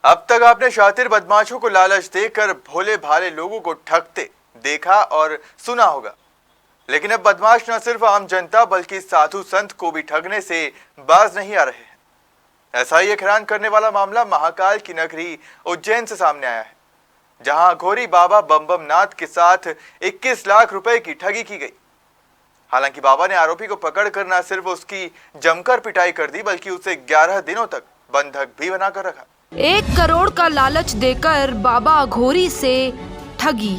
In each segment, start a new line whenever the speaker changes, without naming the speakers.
अब तक आपने शातिर बदमाशों को लालच देकर भोले भाले लोगों को ठगते देखा और सुना होगा, लेकिन अब बदमाश न सिर्फ आम जनता बल्कि साधु संत को भी ठगने से बाज नहीं आ रहे हैं। ऐसा ही एक हैरान करने वाला मामला महाकाल की नगरी उज्जैन से सामने आया है, जहां अघोरी बाबा बम बम नाथ के साथ 21 लाख रुपए की ठगी की गई। हालांकि बाबा ने आरोपी को पकड़कर न सिर्फ उसकी जमकर पिटाई कर दी बल्कि उसे 11 दिनों तक बंधक भी बनाकर रखा।
1 करोड़ का लालच देकर बाबा अघोरी से ठगी।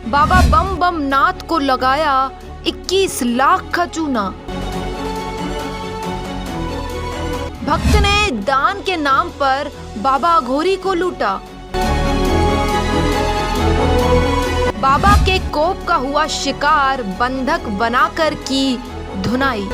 बाबा बम बम नाथ को लगाया 21 लाख का चूना। भक्त ने दान के नाम पर बाबा अघोरी को लूटा। बाबा के कोप का हुआ शिकार, बंधक बनाकर की धुनाई।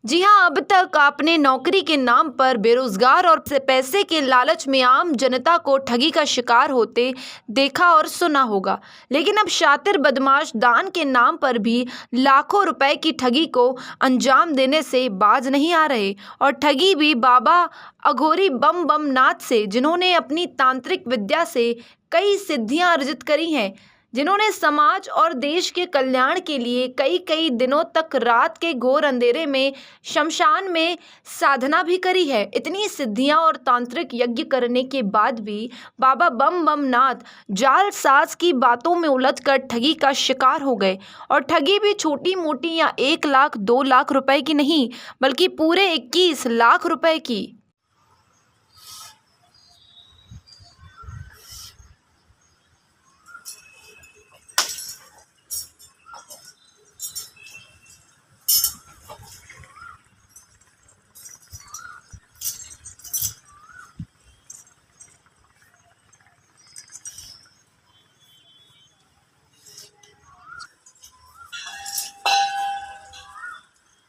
जी हाँ, अब तक आपने नौकरी के नाम पर बेरोजगार और पैसे के लालच में आम जनता को ठगी का शिकार होते देखा और सुना होगा, लेकिन अब शातिर बदमाश दान के नाम पर भी लाखों रुपए की ठगी को अंजाम देने से बाज नहीं आ रहे, और ठगी भी बाबा अघोरी बम बम नाथ से, जिन्होंने अपनी तांत्रिक विद्या से कई सिद्धियां अर्जित करी हैं, जिन्होंने समाज और देश के कल्याण के लिए कई कई दिनों तक रात के घोर अंधेरे में शमशान में साधना भी करी है। इतनी सिद्धियां और तांत्रिक यज्ञ करने के बाद भी बाबा बम बम नाथ जालसाज की बातों में उलझकर ठगी का शिकार हो गए, और ठगी भी छोटी मोटी या 1 लाख 2 लाख रुपए की नहीं, बल्कि पूरे 21 लाख रुपए की।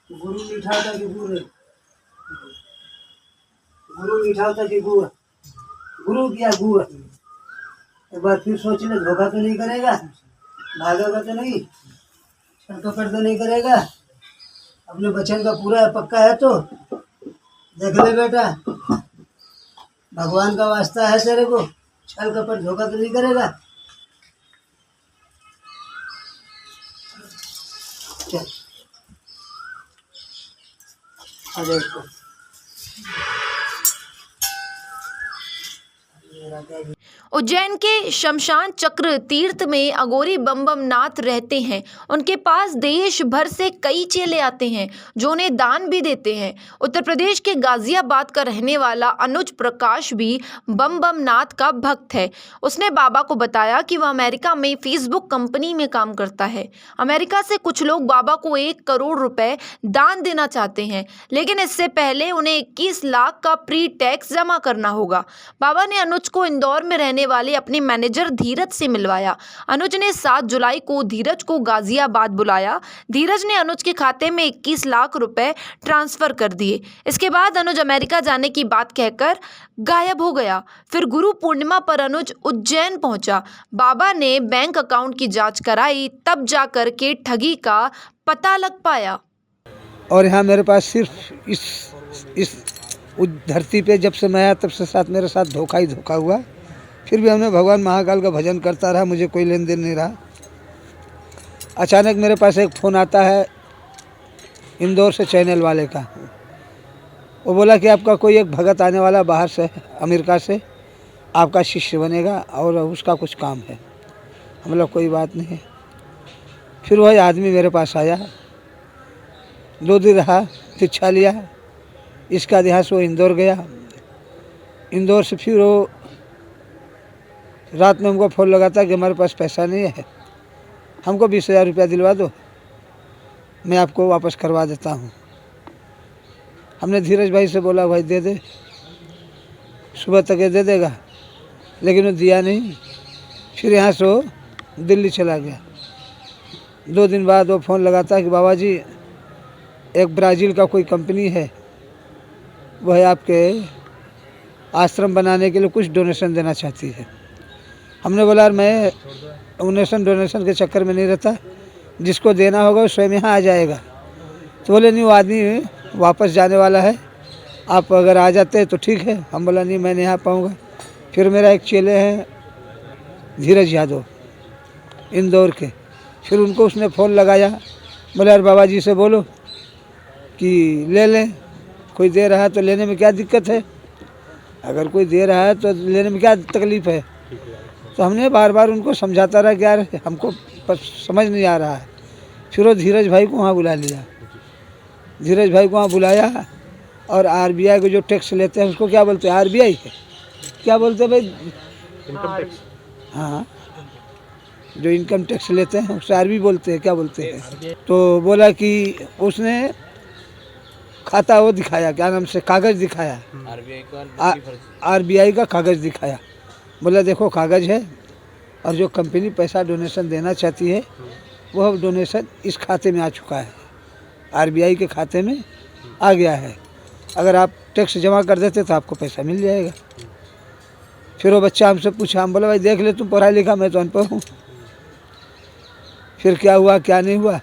गुरु मीठा होता कि गुड़? गुरु मीठा होता कि गुड़? गुरु क्या गुड़? एक बार फिर सोच ले, धोखा तो नहीं करेगा, भागेगा तो नहीं, छटपट तो नहीं करेगा, अपने वचन का पूरा पक्का है तो देख ले बेटा, भगवान का वास्ता है तेरे को, छल कपट धोखा तो नहीं करेगा। चल
उज्जैन के शमशान चक्र तीर्थ में अघोरी बम बम नाथ रहते हैं। उनके पास देश भर से कई चेले आते हैं जो उन्हें दान भी देते हैं। उत्तर प्रदेश के गाजियाबाद का रहने वाला अनुज प्रकाश भी बम बम नाथ का भक्त है। उसने बाबा को बताया कि वह अमेरिका में फेसबुक कंपनी में काम करता है। अमेरिका से कुछ लोग बाबा को 1 करोड़ रुपए दान देना चाहते हैं, लेकिन इससे पहले उन्हें 21 लाख का प्री टैक्स जमा करना होगा। बाबा ने अनुज को इंदौर में रहने वाले अपने मैनेजर धीरज से मिलवाया। अनुज ने 7 जुलाई को धीरज को गाजियाबाद बुलाया। धीरज ने अनुज के खाते में 21 लाख रुपए ट्रांसफर कर दिए। इसके बाद अनुज अमेरिका जाने की बात कहकर गायब हो गया। फिर गुरु पूर्णिमा पर अनुज उज्जैन पहुंचा। बाबा ने बैंक अकाउंट की जांच कराई, तब जाकर के ठगी का पता लग पाया।
और यहाँ मेरे पास सिर्फ इस धरती पे जब से मैं आया तब से मेरे साथ धोखा ही धोखा हुआ। फिर भी हमने भगवान महाकाल का भजन करता रहा, मुझे कोई लेन देन नहीं रहा। अचानक मेरे पास एक फ़ोन आता है इंदौर से, चैनल वाले का। वो बोला कि आपका कोई एक भगत आने वाला बाहर से, अमेरिका से, आपका शिष्य बनेगा और उसका कुछ काम है। हम बोला कोई बात नहीं। फिर वही आदमी मेरे पास आया, 2 दिन रहा, शिक्षा लिया। इसका देहात वो इंदौर गया। इंदौर से फिर वो रात में हमको फ़ोन लगाता कि हमारे पास पैसा नहीं है, हमको 20,000 रुपया दिलवा दो, मैं आपको वापस करवा देता हूँ। हमने धीरज भाई से बोला भाई दे दे, सुबह तक ये दे देगा, लेकिन वो दिया नहीं। फिर यहाँ से वो दिल्ली चला गया। 2 दिन बाद वो फ़ोन लगाता कि बाबा जी एक ब्राज़ील का कोई कंपनी है, वह आपके आश्रम बनाने के लिए कुछ डोनेशन देना चाहती है। हमने बोला मैं डोनेशन के चक्कर में नहीं रहता, जिसको देना होगा वो स्वयं यहाँ आ जाएगा। तो बोले नहीं, वो आदमी वापस जाने वाला है, आप अगर आ जाते तो ठीक है। हम बोला नहीं, मैं नहीं आ पाऊँगा। फिर मेरा एक चेले हैं धीरज यादव, इंदौर के, फिर उनको उसने फ़ोन लगाया, बोले यार बाबा जी से बोलो कि ले लें, कोई दे रहा है तो लेने में क्या दिक्कत है, अगर कोई दे रहा है तो लेने में क्या तकलीफ़ है। तो हमने बार बार उनको समझाता रहा कि यार हमको समझ नहीं आ रहा है। फिर वो धीरज भाई को वहाँ बुला लिया, धीरज भाई को वहाँ बुलाया और आरबीआई को जो टैक्स लेते हैं उसको क्या बोलते हैं, आरबीआई है, क्या बोलते हैं भाई,
इनकम टैक्स।
हाँ, जो इनकम टैक्स लेते हैं उससे आरबी बोलते हैं, क्या बोलते हैं। तो बोला कि उसने खाता वो दिखाया, क्या नाम से, कागज़ दिखाया, आरबीआई का कागज़ दिखाया। बोला देखो कागज़ है और जो कंपनी पैसा डोनेशन देना चाहती है वो डोनेशन इस खाते में आ चुका है, आरबीआई के खाते में आ गया है, अगर आप टैक्स जमा कर देते तो आपको पैसा मिल जाएगा। फिर वो बच्चा हमसे पूछा, हम बोला भाई देख ले, तुम पढ़ा लिखा, मैं तो अनपढ़ हूँ। फिर क्या हुआ क्या नहीं हुआ,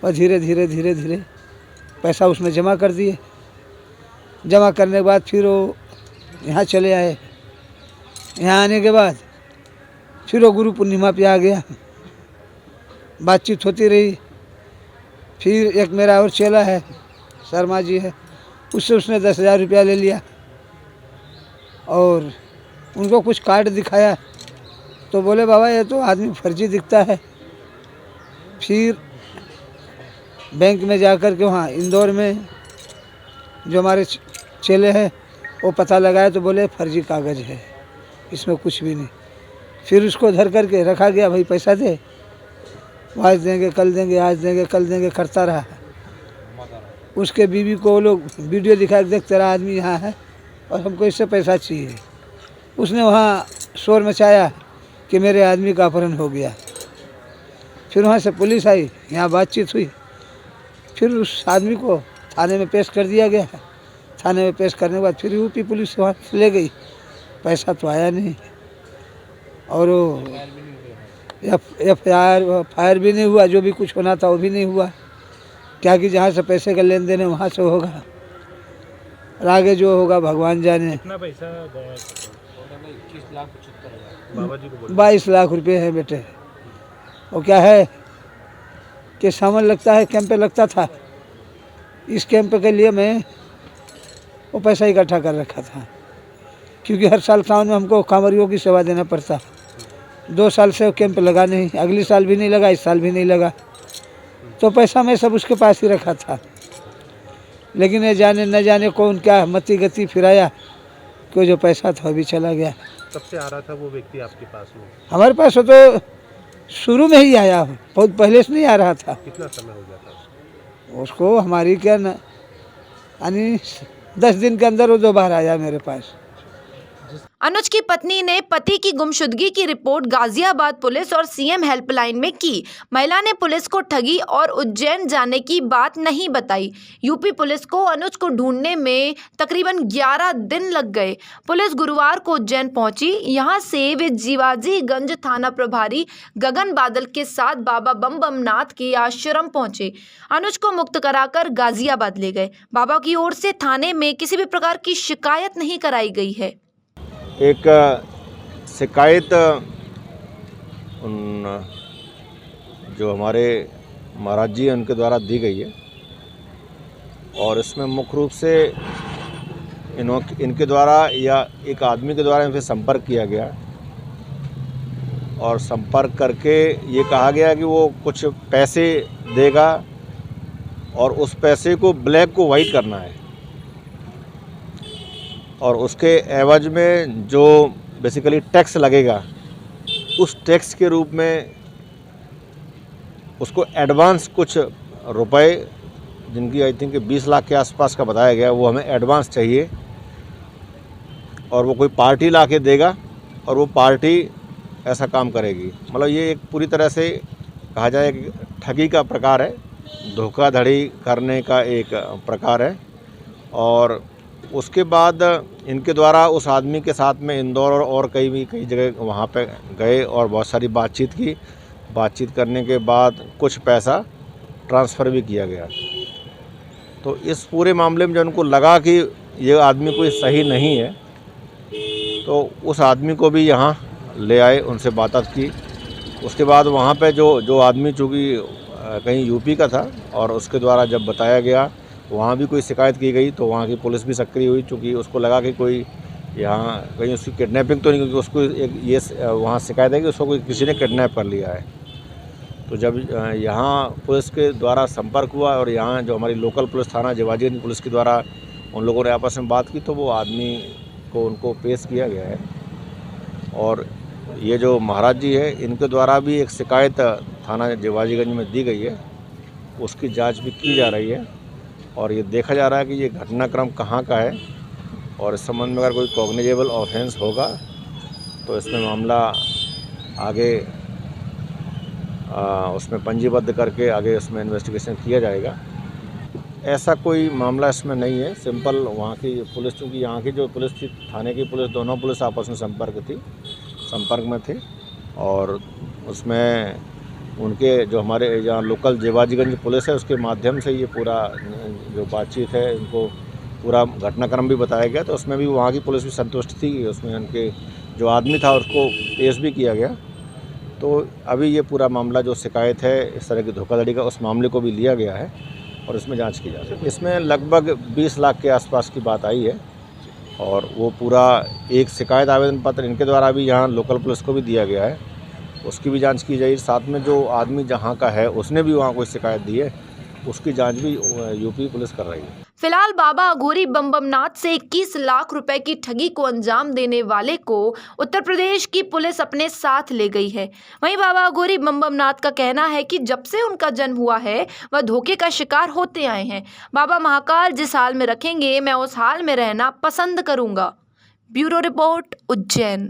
और धीरे धीरे धीरे धीरे पैसा उसमें जमा कर दिए। जमा करने के बाद फिर वो यहाँ चले आए। यहाँ आने के बाद फिर वो गुरु पूर्णिमा पे आ गया, बातचीत होती रही। फिर एक मेरा और चेला है, शर्मा जी है, उससे उसने 10,000 रुपया ले लिया और उनको कुछ कार्ड दिखाया तो बोले बाबा ये तो आदमी फर्जी दिखता है। फिर बैंक में जाकर के वहाँ इंदौर में जो हमारे चेले हैं वो पता लगाया तो बोले फर्जी कागज़ है, इसमें कुछ भी नहीं। फिर उसको धर करके रखा गया, भाई पैसा दे, आज देंगे कल देंगे, आज देंगे कल देंगे करता रहा। उसके बीवी को वो लोग वीडियो दिखा के, देख तेरा आदमी यहाँ है और हमको इससे पैसा चाहिए। उसने वहाँ शोर मचाया कि मेरे आदमी का अपहरण हो गया। फिर वहाँ से पुलिस आई, यहाँ बातचीत हुई, फिर उस आदमी को थाने में पेश कर दिया गया। थाने में पेश करने के बाद फिर यूपी पुलिस वहाँ से ले गई, पैसा तो आया नहीं और फायर भी नहीं हुआ, जो भी कुछ होना था वो भी नहीं हुआ। क्या कि जहाँ से पैसे का लेन देन है वहाँ से होगा, और आगे जो होगा भगवान जाने।
कितना पैसा गया? 21,75,000 बाबा जी को बोला।
22 लाख रुपए है बेटे। वो क्या है कि सामान लगता है, कैंप पे लगता था, इस कैंप के लिए मैं वो पैसा इकट्ठा कर रखा था, क्योंकि हर साल सावन में हमको कांवरियों की सेवा देना पड़ता। 2 साल से वो कैंप लगा नहीं, अगली साल भी नहीं लगा, इस साल भी नहीं लगा, तो पैसा मैं सब उसके पास ही रखा था। लेकिन ये जाने न जाने कौन क्या मती गति फिराया कि जो पैसा था वो भी चला गया।
कब से आ रहा था वो व्यक्ति आपके पास में?
हमारे पास वो तो शुरू में ही आया, बहुत पहले से नहीं आ रहा था।
कितना समय हो गया था
उसको हमारी क्या न, यानी 10 दिन के अंदर वो 2 बार आया मेरे पास।
अनुज की पत्नी ने पति की गुमशुदगी की रिपोर्ट गाजियाबाद पुलिस और सीएम हेल्पलाइन में की। महिला ने पुलिस को ठगी और उज्जैन जाने की बात नहीं बताई। यूपी पुलिस को अनुज को ढूंढने में तकरीबन 11 दिन लग गए। पुलिस गुरुवार को उज्जैन पहुंची। यहां से वे जीवाजीगंज थाना प्रभारी गगन बादल के साथ बाबा बम बम नाथ के आश्रम पहुंचे। अनुज को मुक्त कराकर गाजियाबाद ले गए। बाबा की ओर से थाने में किसी भी प्रकार की शिकायत नहीं कराई गई है।
एक शिकायत उन जो हमारे महाराज जी हैं उनके द्वारा दी गई है और इसमें मुख्य रूप से इनके द्वारा या एक आदमी के द्वारा इनसे संपर्क किया गया और संपर्क करके ये कहा गया कि वो कुछ पैसे देगा और उस पैसे को ब्लैक को वाइट करना है और उसके एवज में जो बेसिकली टैक्स लगेगा उस टैक्स के रूप में उसको एडवांस कुछ रुपए, जिनकी आई थिंक 20 लाख के आसपास का बताया गया, वो हमें एडवांस चाहिए और वो कोई पार्टी ला के देगा और वो पार्टी ऐसा काम करेगी। मतलब ये एक पूरी तरह से कहा जाए कि ठगी का प्रकार है, धोखाधड़ी करने का एक प्रकार है। और उसके बाद इनके द्वारा उस आदमी के साथ में इंदौर और कई जगह वहाँ पे गए और बहुत सारी बातचीत की। बातचीत करने के बाद कुछ पैसा ट्रांसफ़र भी किया गया। तो इस पूरे मामले में जो उनको लगा कि ये आदमी कोई सही नहीं है, तो उस आदमी को भी यहाँ ले आए, उनसे बात की। उसके बाद वहाँ पे जो आदमी चूँकि कहीं यूपी का था और उसके द्वारा जब बताया गया वहाँ भी कोई शिकायत की गई, तो वहाँ की पुलिस भी सक्रिय हुई, चूँकि उसको लगा कि कोई यहाँ कहीं उसकी किडनैपिंग तो नहीं, क्योंकि उसको एक वहाँ शिकायत है कि उसको कोई किसी ने किडनैप कर लिया है। तो जब यहाँ पुलिस के द्वारा संपर्क हुआ और यहाँ जो हमारी लोकल पुलिस थाना जेवाजीगंज पुलिस के द्वारा उन लोगों ने आपस में बात की, तो वो आदमी को उनको पेश किया गया है। और ये जो महाराज जी है, इनके द्वारा भी एक शिकायत थाना जेवाजीगंज में दी गई है, उसकी जांच भी की जा रही है और ये देखा जा रहा है कि ये घटनाक्रम कहाँ का है और इस संबंध में अगर कोई कॉग्निजेबल ऑफेंस होगा तो इसमें मामला आगे उसमें पंजीबद्ध करके आगे उसमें इन्वेस्टिगेशन किया जाएगा। ऐसा कोई मामला इसमें नहीं है, सिंपल वहाँ की पुलिस, चूँकि यहाँ की जो पुलिस थी, थाने की पुलिस, दोनों पुलिस आपस में संपर्क में थे और उसमें उनके जो हमारे यहाँ लोकल जेवाजीगंज पुलिस है उसके माध्यम से ये पूरा जो बातचीत है, उनको पूरा घटनाक्रम भी बताया गया, तो उसमें भी वहाँ की पुलिस भी संतुष्ट थी। उसमें उनके जो आदमी था उसको पेश भी किया गया। तो अभी ये पूरा मामला जो शिकायत है इस तरह की धोखाधड़ी का, उस मामले को भी लिया गया है और इसमें जांच की जा रही है। इसमें लगभग 20 लाख के आसपास की बात आई है और वो पूरा एक शिकायत आवेदन पत्र इनके द्वारा भी यहाँ लोकल पुलिस को भी दिया गया है, उसकी भी जांच की जाएगी। साथ में जो आदमी जहाँ का है उसने भी वहाँ कोई शिकायत दी है, उसकी जांच भी यूपी पुलिस कर रही है।
फिलहाल बाबा अघोरी बम नाथ से 21 लाख रुपए की ठगी को अंजाम देने वाले को उत्तर प्रदेश की पुलिस अपने साथ ले गई है। वहीं बाबा अघोरी बम नाथ का कहना है कि जब से उनका जन्म हुआ है वह धोखे का शिकार होते आए हैं। बाबा महाकाल जिस हाल में रखेंगे मैं उस हाल में रहना पसंद करूंगा। Bureau report, Ujjain.